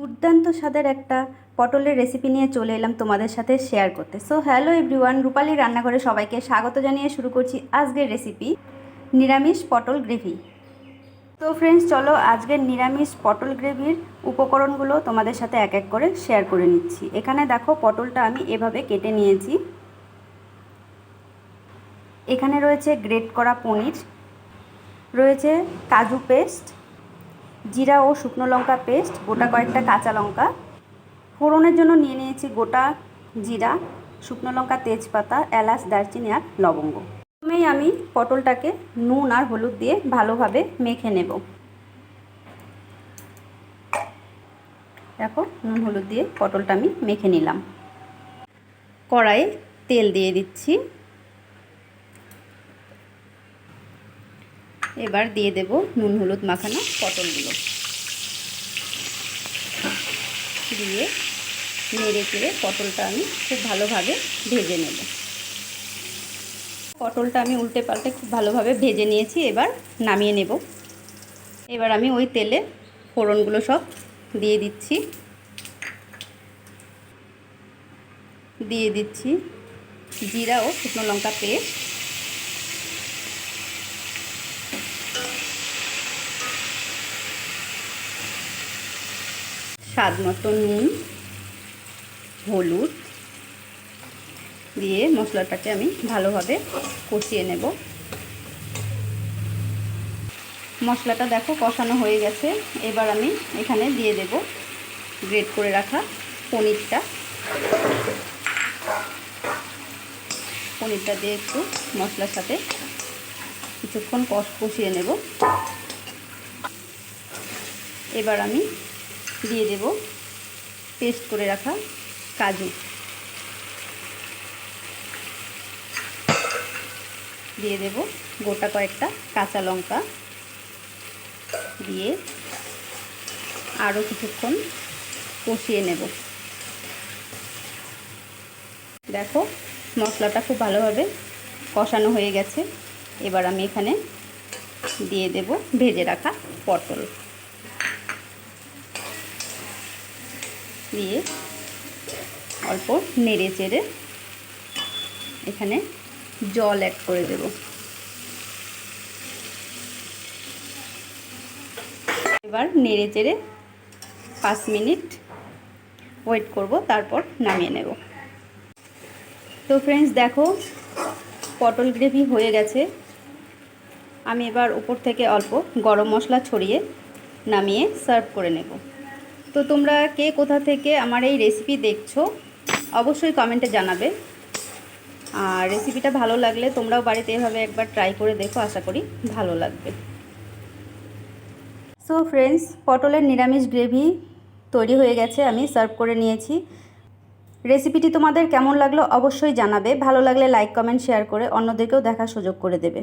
দুর্দান্ত স্বাদের একটা পটলের রেসিপি নিয়ে চলে এলাম তোমাদের সাথে শেয়ার করতে। সো হ্যালো এভরিওয়ান, রূপালী রান্নাঘরে সবাইকে স্বাগত জানিয়ে শুরু করছি আজকের রেসিপি, নিরামিষ পটল গ্রেভি। তো ফ্রেন্ডস, চলো আজকের নিরামিষ পটল গ্রেভির উপকরণগুলো তোমাদের সাথে এক এক করে শেয়ার করে নিচ্ছি। এখানে দেখো, পটলটা আমি এভাবে কেটে নিয়েছি। এখানে রয়েছে গ্রেট করা পনির, রয়েছে কাজু পেস্ট, জিরা ও শুকনো লঙ্কা পেস্ট, গোটা কয়েকটা কাঁচা লঙ্কা, ফোড়নের জন্য নিয়ে নিয়েছি গোটা জিরা, শুকনো লঙ্কা, তেজপাতা, এলাচ, দারচিনি আর লবঙ্গ। প্রথমেই আমি পটলটাকে নুন আর হলুদ দিয়ে ভালোভাবে মেখে নেব। দেখো, নুন হলুদ দিয়ে পটলটা আমি মেখে নিলাম। কড়াইয়ে তেল দিয়ে দিচ্ছি। এবার দিয়ে দেব নুন হলুদ মাখানো পটলগুলো, দিয়ে নেড়ে চেড়ে পটলটা আমি খুব ভালোভাবে ভেজে নেব। পটলটা আমি উল্টে পাল্টে খুব ভালোভাবে ভেজে নিয়েছি। এবার নামিয়ে নেব। এবার আমি ওই তেলে ফোড়নগুলো সব দিয়ে দিচ্ছি। জিরা ও শুকনো লঙ্কা পেস্ট, স্বাদ মতো নুন, হলুদ দিয়ে মশলাটাকে আমি ভালোভাবে কষিয়ে নেব। মশলাটা দেখো কষানো হয়ে গেছে। এবার আমি এখানে দিয়ে দেব গ্রেট করে রাখা পনিরটা। পনিরটা দিয়ে একটু মশলার সাথে কিছুক্ষণ কষিয়ে নেব। এবার আমি দিয়ে দেব পেস্ট করে রাখা কাজু, দিয়ে দেব গোটা কয়েকটা কাঁচা লঙ্কা, দিয়ে আরও কিছুক্ষণ কষিয়ে নেব। দেখো, মশলাটা খুব ভালোভাবে কষানো হয়ে গেছে। এবার আমি এখানে দিয়ে দেব ভেজে রাখা পটল, দিয়ে অল্প নেড়ে চেড়ে এখানে জল অ্যাড করে দেব। এবার নেড়ে চেড়ে 5 মিনিট ওয়েট করব, তারপর নামিয়ে নেব। তো ফ্রেন্ডস দেখো, পটল গ্রেভি হয়ে গেছে। আমি এবার উপর থেকে অল্প গরম মশলা ছড়িয়ে নামিয়ে সার্ভ করে নেব। তো তোমরা কে কোথা থেকে আমার এই রেসিপি দেখছো অবশ্যই কমেন্টে জানাবে। আর রেসিপিটা ভালো লাগলে তোমরাও বাড়িতে এভাবে একবার ট্রাই করে দেখো, আশা করি ভালো লাগবে। সো ফ্রেন্ডস, পটলের নিরামিষ গ্রেভি তৈরি হয়ে গেছে, আমি সার্ভ করে নিয়েছি। রেসিপিটি তোমাদের কেমন লাগলো অবশ্যই জানাবে। ভালো লাগলে লাইক, কমেন্ট, শেয়ার করে অন্যদেরকেও দেখার সুযোগ করে দেবে।